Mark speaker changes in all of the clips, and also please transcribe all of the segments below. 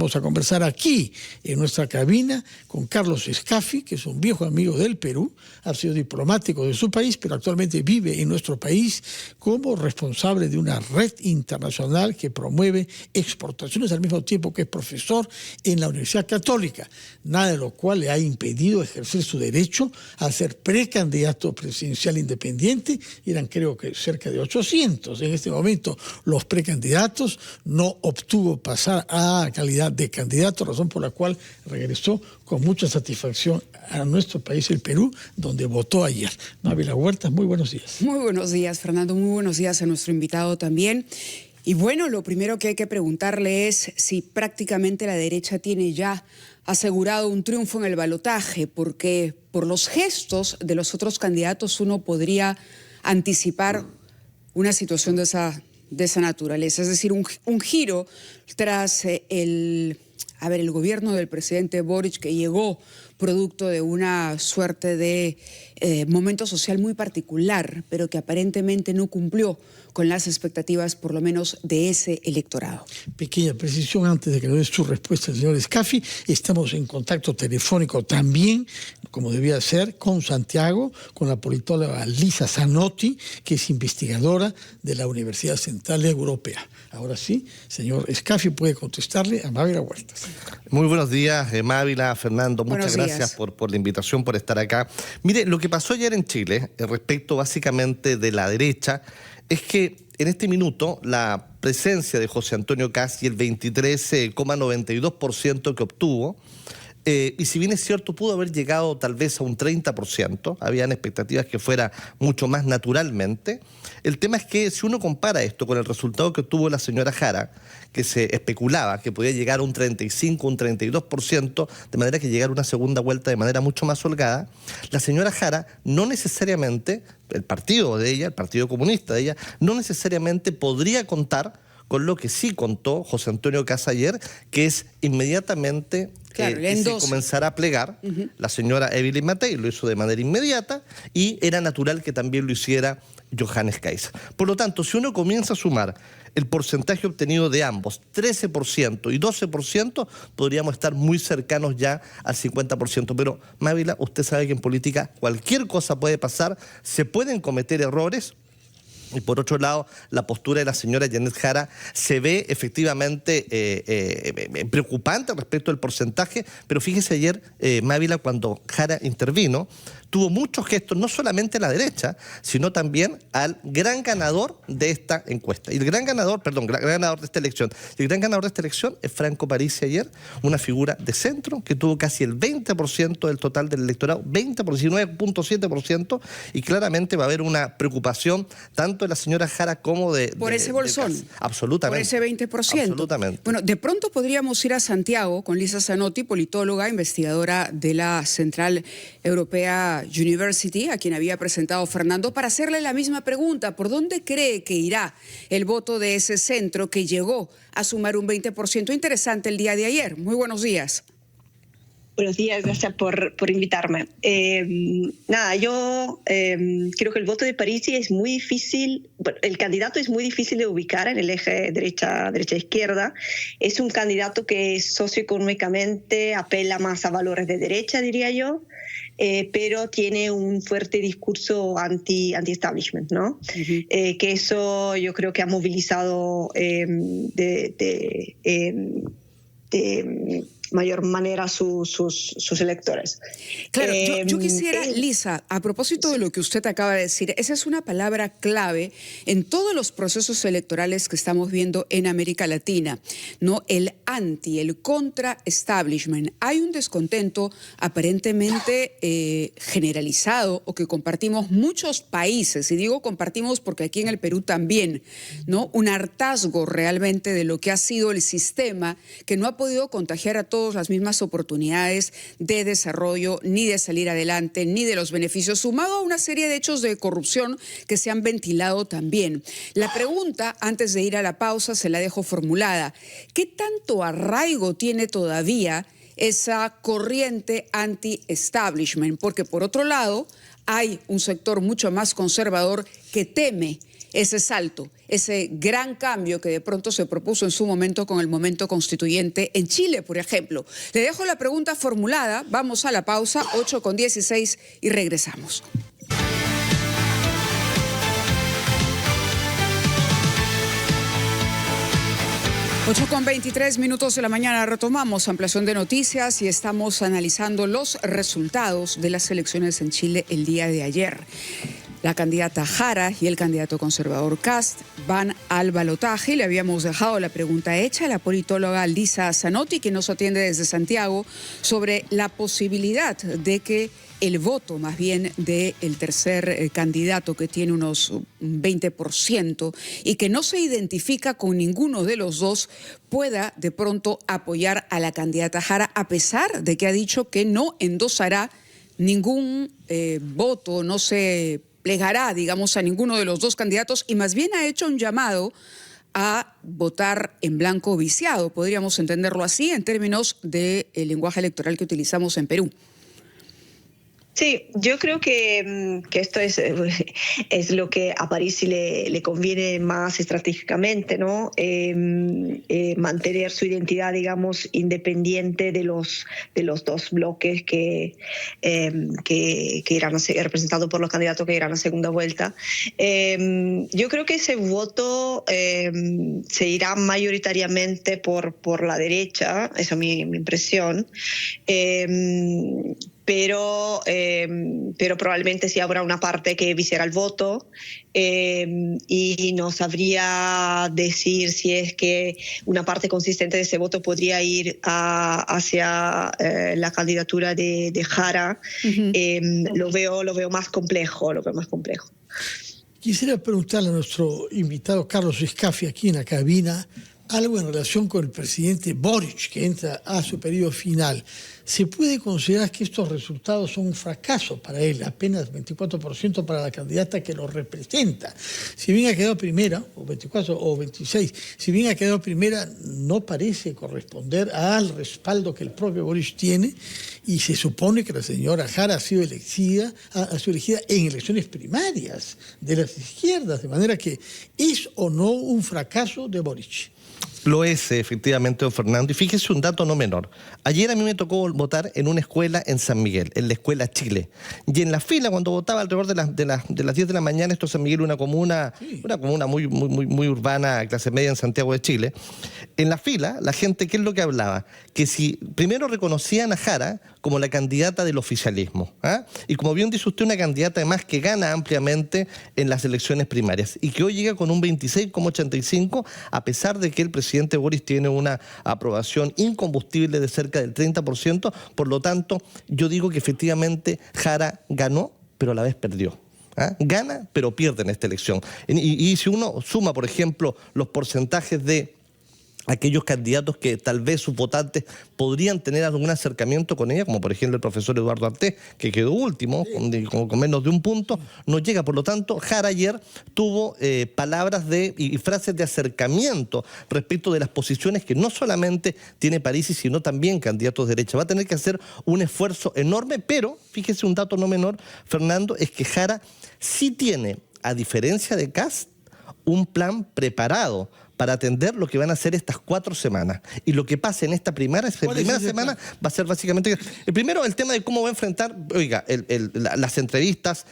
Speaker 1: Vamos a conversar aquí, en nuestra cabina, con Carlos Escaffi, que es un viejo amigo del Perú, ha sido diplomático de su país, pero actualmente vive en nuestro país como responsable de una red internacional que promueve exportaciones, al mismo tiempo que es profesor en la Universidad Católica, nada de lo cual le ha impedido ejercer su derecho a ser precandidato presidencial independiente. Eran, creo que, cerca de 800 en este momento los precandidatos. No obtuvo pasar a calidad de candidato, razón por la cual regresó con mucha satisfacción a nuestro país, el Perú, donde votó ayer. Mávila Huertas, muy buenos días.
Speaker 2: Muy buenos días, Fernando. Muy buenos días a nuestro invitado también. Y bueno, lo primero que hay que preguntarle es si prácticamente la derecha tiene ya asegurado un triunfo en el balotaje, porque por los gestos de los otros candidatos uno podría anticipar una situación de esa naturaleza, es decir, un giro tras el gobierno del presidente Boric, que llegó producto de una suerte de momento social muy particular, pero que aparentemente no cumplió con las expectativas, por lo menos, de ese electorado.
Speaker 1: Pequeña precisión antes de que nos dé su respuesta el señor Escaffi. Estamos en contacto telefónico también, como debía ser, con Santiago, con la politóloga Lisa Zanotti, que es investigadora de la Universidad Central Europea. Ahora sí, señor Escaffi puede contestarle a Mávila Huertas.
Speaker 3: Muy buenos días, Mávila, Fernando, muchas gracias por la invitación, por estar acá. Mire, lo que pasó ayer en Chile, respecto básicamente de la derecha, es que en este minuto la presencia de José Antonio Kast y el 23,92% que obtuvo, y si bien es cierto, pudo haber llegado tal vez a un 30%, habían expectativas que fuera mucho más naturalmente. El tema es que si uno compara esto con el resultado que obtuvo la señora Jara, que se especulaba que podía llegar a un 35, un 32%, de manera que llegara una segunda vuelta de manera mucho más holgada, la señora Jara no necesariamente, el partido de ella, el Partido Comunista de ella, no necesariamente podría contar con lo que sí contó José Antonio Kast ayer, que es inmediatamente que se comenzara a plegar. La señora Evelyn Matei lo hizo de manera inmediata y era natural que también lo hiciera Johannes Kaiser. Por lo tanto, si uno comienza a sumar el porcentaje obtenido de ambos, 13% y 12%, podríamos estar muy cercanos ya al 50%. Pero, Mávila, usted sabe que en política cualquier cosa puede pasar, se pueden cometer errores. Y por otro lado, la postura de la señora Janet Jara se ve efectivamente preocupante respecto al porcentaje, pero fíjese ayer, Mávila, cuando Jara intervino, tuvo muchos gestos, no solamente a la derecha, sino también al gran ganador de esta encuesta. Y el gran ganador, gran ganador de esta elección. Y el gran ganador de esta elección es Franco Parisi ayer, una figura de centro que tuvo casi el 20% del total del electorado, 19,7%, y claramente va a haber una preocupación tanto de la señora Jara como de...
Speaker 2: Por ese bolsón.
Speaker 3: Absolutamente.
Speaker 2: Por ese 20%.
Speaker 3: Absolutamente.
Speaker 2: Bueno, de pronto podríamos ir a Santiago con Lisa Zanotti, politóloga, investigadora de la Central Europea University, a quien había presentado Fernando, para hacerle la misma pregunta. ¿Por dónde cree que irá el voto de ese centro que llegó a sumar un 20% interesante el día de ayer? Muy buenos días.
Speaker 4: Buenos días, gracias por invitarme. Yo creo que el voto de Parisi es muy difícil, bueno, el candidato es muy difícil de ubicar en el eje derecha-izquierda. Es un candidato que socioeconómicamente apela más a valores de derecha, diría yo, pero tiene un fuerte discurso anti-establishment, ¿no? Que eso yo creo que ha movilizado de mayor manera sus electores.
Speaker 2: Claro, yo quisiera, Lisa, a propósito de lo que usted acaba de decir, esa es una palabra clave en todos los procesos electorales que estamos viendo en América Latina, ¿no? El contra-establishment. Hay un descontento aparentemente generalizado, o que compartimos muchos países, y digo compartimos porque aquí en el Perú también, ¿no? Un hartazgo realmente de lo que ha sido el sistema, que no ha podido contagiar a todos las mismas oportunidades de desarrollo, ni de salir adelante, ni de los beneficios, sumado a una serie de hechos de corrupción que se han ventilado también. La pregunta, antes de ir a la pausa, se la dejo formulada. ¿Qué tanto arraigo tiene todavía esa corriente anti-establishment? Porque por otro lado, hay un sector mucho más conservador que teme ese salto, ese gran cambio que de pronto se propuso en su momento con el momento constituyente en Chile, por ejemplo. Le dejo la pregunta formulada, vamos a la pausa, 8:16 y regresamos. 8:23 de la mañana, retomamos ampliación de noticias y estamos analizando los resultados de las elecciones en Chile el día de ayer. La candidata Jara y el candidato conservador Kast van al balotaje. Le habíamos dejado la pregunta hecha a la politóloga Lisa Zanotti, que nos atiende desde Santiago, sobre la posibilidad de que el voto más bien del tercer candidato, que tiene unos 20% y que no se identifica con ninguno de los dos, pueda de pronto apoyar a la candidata Jara, a pesar de que ha dicho que no endosará ningún voto, no se plegará, digamos, a ninguno de los dos candidatos, y más bien ha hecho un llamado a votar en blanco viciado, podríamos entenderlo así en términos del lenguaje electoral que utilizamos en Perú.
Speaker 4: Sí, yo creo que esto es lo que a Parisi le conviene más estratégicamente, ¿no? Mantener su identidad, digamos, independiente de los dos bloques que irán a ser representados por los candidatos que irán a segunda vuelta. Yo creo que ese voto se irá mayoritariamente por la derecha, esa es mi impresión. Pero probablemente sí habrá una parte que viciará el voto y no sabría decir si es que una parte consistente de ese voto podría ir hacia la candidatura de Jara. Lo veo más complejo,
Speaker 1: Quisiera preguntarle a nuestro invitado Carlos Scafi aquí en la cabina algo en relación con el presidente Boric, que entra a su periodo final. ¿Se puede considerar que estos resultados son un fracaso para él? Apenas 24% para la candidata que lo representa. Si bien ha quedado primera, o 24 o 26, si bien ha quedado primera, no parece corresponder al respaldo que el propio Boric tiene, y se supone que la señora Jara ha sido elegida en elecciones primarias de las izquierdas, de manera que ¿es o no un fracaso de Boric?
Speaker 3: Lo es, efectivamente, don Fernando. Y fíjese un dato no menor. Ayer a mí me tocó votar en una escuela en San Miguel, en la Escuela Chile. Y en la fila, cuando votaba alrededor de las 10 de la mañana, esto es San Miguel, una comuna muy urbana, clase media en Santiago de Chile. En la fila, la gente, ¿qué es lo que hablaba? Que si primero reconocían a Jara como la candidata del oficialismo, ¿ah? Y como bien dice usted, una candidata además que gana ampliamente en las elecciones primarias y que hoy llega con un 26,85, a pesar de que el presidente Boric tiene una aprobación incombustible de cerca del 30%. Por lo tanto, yo digo que efectivamente Jara ganó, pero a la vez perdió. ¿Ah? Gana, pero pierde en esta elección. Y si uno suma, por ejemplo, los porcentajes de aquellos candidatos que tal vez sus votantes podrían tener algún acercamiento con ella, como por ejemplo el profesor Eduardo Artés, que quedó último, con menos de un punto, no llega. Por lo tanto, Jara ayer tuvo palabras y frases de acercamiento respecto de las posiciones que no solamente tiene Parisi, sino también candidatos de derecha. Va a tener que hacer un esfuerzo enorme, pero fíjese un dato no menor, Fernando, es que Jara sí tiene, a diferencia de Kast, un plan preparado para atender lo que van a ser estas 4 semanas. Y lo que pase en esta primera semana va a ser básicamente... El primero, el tema de cómo va a enfrentar, las entrevistas,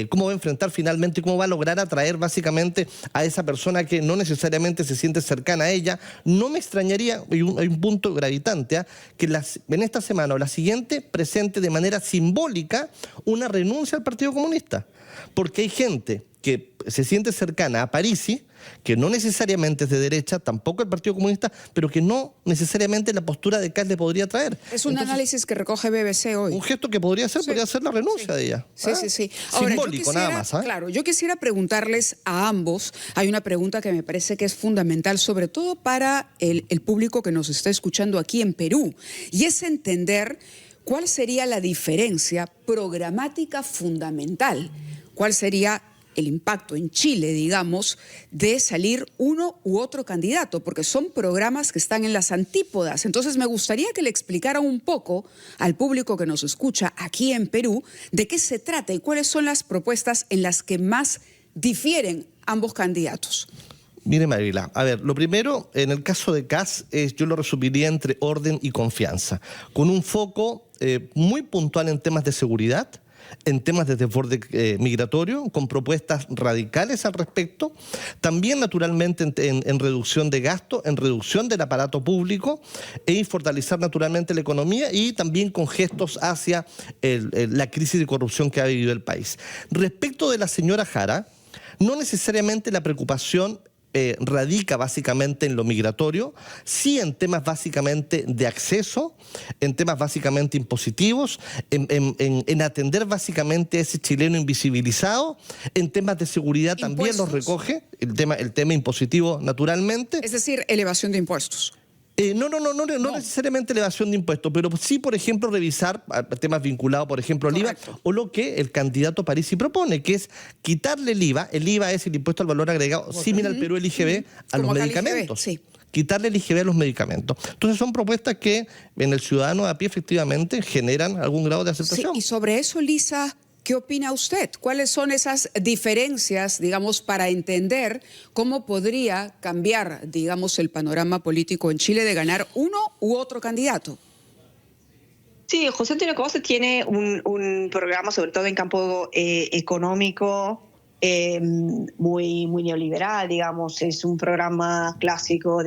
Speaker 3: cómo va a enfrentar finalmente y cómo va a lograr atraer básicamente a esa persona que no necesariamente se siente cercana a ella. No me extrañaría, hay un punto gravitante, que en esta semana o la siguiente presente de manera simbólica una renuncia al Partido Comunista. Porque hay gente que se siente cercana a Parisi, que no necesariamente es de derecha, tampoco el Partido Comunista, pero que no necesariamente la postura de Kast le podría traer.
Speaker 2: Es un análisis que recoge BBC hoy.
Speaker 3: Un gesto que podría ser la renuncia de ella.
Speaker 2: Sí. Ahora,
Speaker 3: simbólico, nada más.
Speaker 2: Claro, yo quisiera preguntarles a ambos, hay una pregunta que me parece que es fundamental, sobre todo para el público que nos está escuchando aquí en Perú, y es entender cuál sería la diferencia programática fundamental, cuál sería el impacto en Chile, digamos, de salir uno u otro candidato, porque son programas que están en las antípodas. Entonces me gustaría que le explicara un poco al público que nos escucha aquí en Perú de qué se trata y cuáles son las propuestas en las que más difieren ambos candidatos?
Speaker 3: Mire, Marila, a ver, lo primero, en el caso de Kast, yo lo resumiría entre orden y confianza, con un foco muy puntual en temas de seguridad, en temas de desborde migratorio, con propuestas radicales al respecto, también naturalmente en reducción de gasto, en reducción del aparato público y fortalecer naturalmente la economía, y también con gestos hacia la crisis de corrupción que ha vivido el país. Respecto de la señora Jara, no necesariamente la preocupación radica básicamente en lo migratorio, sí en temas básicamente de acceso, en temas básicamente impositivos, en atender básicamente a ese chileno invisibilizado, en temas de seguridad también los recoge, el tema impositivo naturalmente.
Speaker 2: Es decir, elevación de impuestos.
Speaker 3: No necesariamente elevación de impuestos, pero sí, por ejemplo, revisar temas vinculados, por ejemplo, al IVA, o lo que el candidato Parisi propone, que es quitarle el IVA. El IVA es el impuesto al valor agregado, similar al Perú, el IGB, a los medicamentos. Sí. Quitarle el IGB a los medicamentos. Entonces son propuestas que en el ciudadano a pie efectivamente generan algún grado de aceptación.
Speaker 2: Sí, y sobre eso, Lisa, ¿qué opina usted? ¿Cuáles son esas diferencias, digamos, para entender cómo podría cambiar, digamos, el panorama político en Chile de ganar uno u otro candidato?
Speaker 4: Sí, José Antonio Cast tiene un programa, sobre todo en campo económico, muy neoliberal, digamos. Es un programa clásico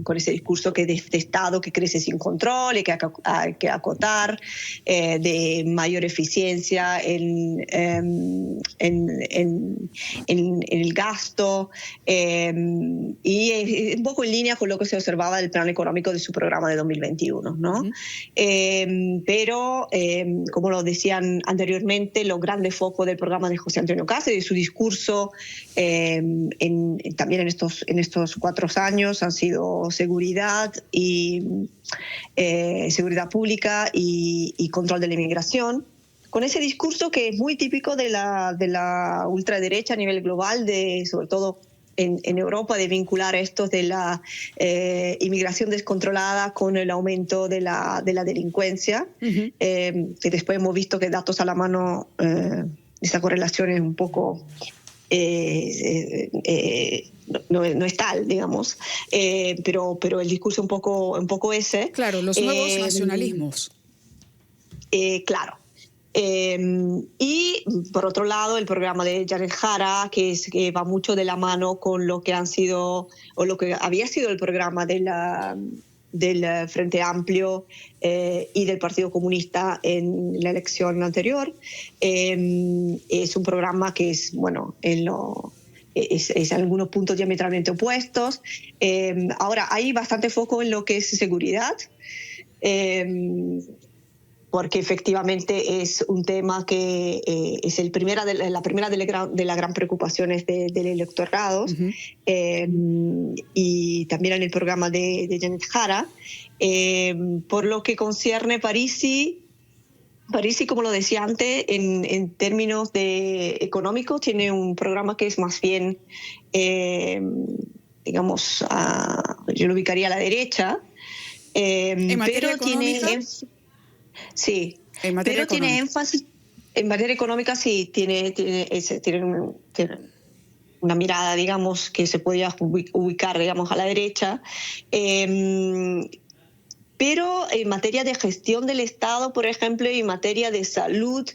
Speaker 4: con ese discurso que de Estado que crece sin control y que hay que acotar, de mayor eficiencia en el gasto, y un poco en línea con lo que se observaba del plan económico de su programa de 2021, ¿no? Pero, como lo decían anteriormente, los grandes focos del programa de José Antonio Cast y de su discurso también en estos 4 años han sido seguridad y seguridad pública y control de la inmigración, con ese discurso que es muy típico de la ultraderecha a nivel global, sobre todo en Europa, de vincular esto de la inmigración descontrolada con el aumento de la delincuencia, que después hemos visto que datos a la mano, esa correlación es un poco no es tal, digamos, pero el discurso un poco ese.
Speaker 2: Claro, los nuevos nacionalismos.
Speaker 4: Claro. Y por otro lado, el programa de Janet Jara, que va mucho de la mano con lo que han sido, o lo que había sido el programa del Frente Amplio y del Partido Comunista en la elección anterior. Es un programa que es, bueno, es en algunos puntos diametralmente opuestos. Ahora, hay bastante foco en lo que es seguridad, porque efectivamente es un tema que es la primera de las gran preocupaciones del electorado, y también en el programa de Janet Jara. Por lo que concierne Parisi, como lo decía antes, en términos económicos, tiene un programa que es más bien, digamos, yo lo ubicaría a la derecha.
Speaker 2: ¿En materia económica?
Speaker 4: Sí, pero tiene énfasis en materia económica. Sí, tiene una mirada, digamos, que se podía ubicar, digamos, a la derecha, pero en materia de gestión del Estado, por ejemplo, y en materia de salud,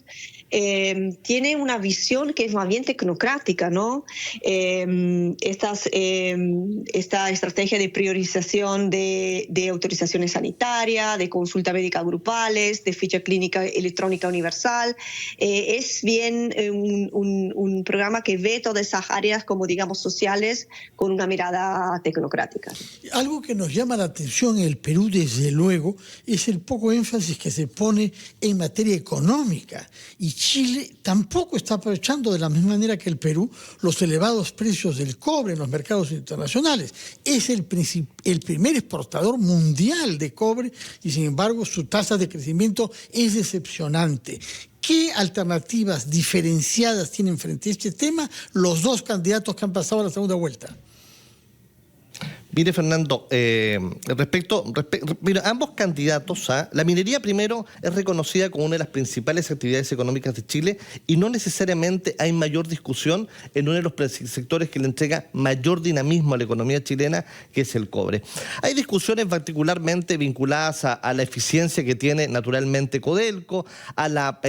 Speaker 4: tiene una visión que es más bien tecnocrática, ¿no? Esta estrategia de priorización de autorizaciones sanitarias, de consulta médica grupales, de ficha clínica electrónica universal, es bien un programa que ve todas esas áreas como, digamos, sociales con una mirada tecnocrática.
Speaker 1: Algo que nos llama la atención en el Perú, desde luego, es el poco énfasis que se pone en materia económica. Y Chile tampoco está aprovechando de la misma manera que el Perú los elevados precios del cobre en los mercados internacionales. Es el primer exportador mundial de cobre y, sin embargo, su tasa de crecimiento es decepcionante. ¿Qué alternativas diferenciadas tienen frente a este tema los dos candidatos que han pasado a la segunda vuelta?
Speaker 3: Mire, Fernando, mira, ambos candidatos, la minería primero es reconocida como una de las principales actividades económicas de Chile y no necesariamente hay mayor discusión en uno de los sectores que le entrega mayor dinamismo a la economía chilena, que es el cobre. Hay discusiones particularmente vinculadas a la eficiencia que tiene naturalmente Codelco, a la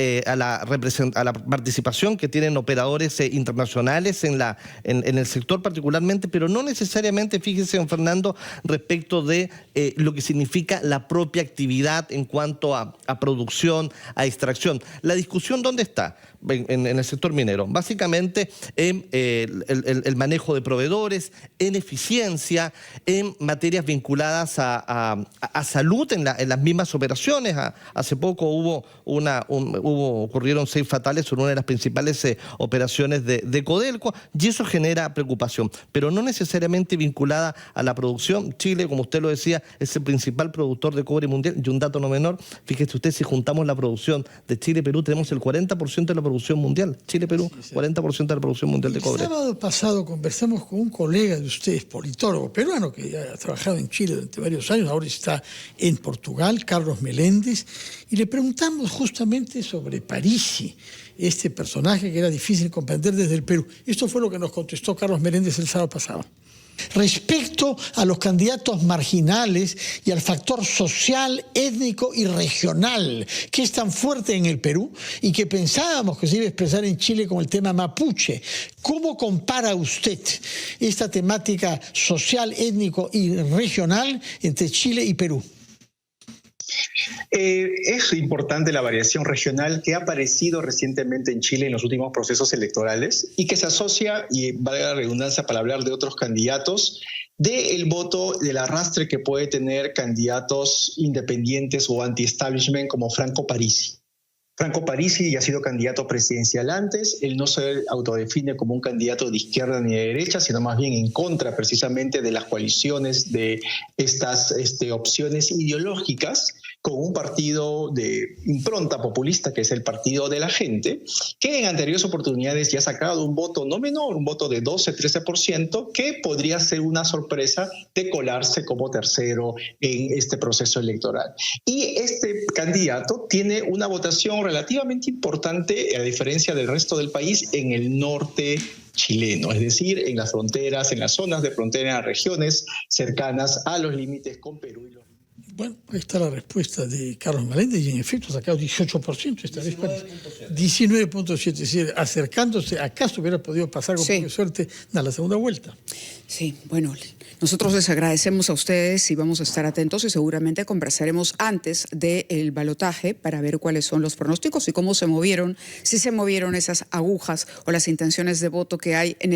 Speaker 3: participación que tienen operadores internacionales en el sector particularmente, pero no necesariamente, fíjese, don Fernando, respecto de lo que significa la propia actividad en cuanto a producción, a extracción. La discusión, ¿dónde está? En el sector minero, básicamente en el manejo de proveedores, en eficiencia, en materias vinculadas a salud en las mismas operaciones. Hace poco ocurrieron 6 fatales en una de las principales operaciones de Codelco, y eso genera preocupación, pero no necesariamente vinculada a la producción. Chile, como usted lo decía, es el principal productor de cobre mundial, y un dato no menor, fíjese usted, si juntamos la producción de Chile y Perú, tenemos el 40% de la producción mundial. Chile-Perú, 40% de la producción mundial de cobre.
Speaker 1: El sábado pasado conversamos con un colega de ustedes, politólogo peruano, que ha trabajado en Chile durante varios años, ahora está en Portugal, Carlos Meléndez, y le preguntamos justamente sobre Parisi, este personaje que era difícil comprender desde el Perú. Esto fue lo que nos contestó Carlos Meléndez el sábado pasado. Respecto a los candidatos marginales y al factor social, étnico y regional que es tan fuerte en el Perú y que pensábamos que se iba a expresar en Chile con el tema mapuche, ¿cómo compara usted esta temática social, étnico y regional entre Chile y Perú?
Speaker 5: Es importante la variación regional que ha aparecido recientemente en Chile en los últimos procesos electorales y que se asocia, y valga la redundancia para hablar de otros candidatos, del voto, del arrastre que puede tener candidatos independientes o anti-establishment como Franco Parisi. Franco Parisi ya ha sido candidato presidencial antes, él no se autodefine como un candidato de izquierda ni de derecha, sino más bien en contra precisamente de las coaliciones de estas opciones ideológicas, con un partido de impronta populista que es el Partido de la Gente, que en anteriores oportunidades ya ha sacado un voto no menor, un voto de 12-13%, que podría ser una sorpresa de colarse como tercero en este proceso electoral. Y este candidato tiene una votación relativamente importante, a diferencia del resto del país, en el norte chileno, es decir, en las fronteras, en las zonas de frontera, en las regiones cercanas a los límites con Perú y los...
Speaker 1: Bueno, ahí está la respuesta de Carlos Meléndez y en efecto ha sacado 18% esta vez. 19.7, es decir, acercándose, acaso hubiera podido pasar con poca suerte a la segunda vuelta.
Speaker 2: Sí, bueno, nosotros les agradecemos a ustedes y vamos a estar atentos y seguramente conversaremos antes del balotaje para ver cuáles son los pronósticos y cómo se movieron, si se movieron esas agujas o las intenciones de voto que hay en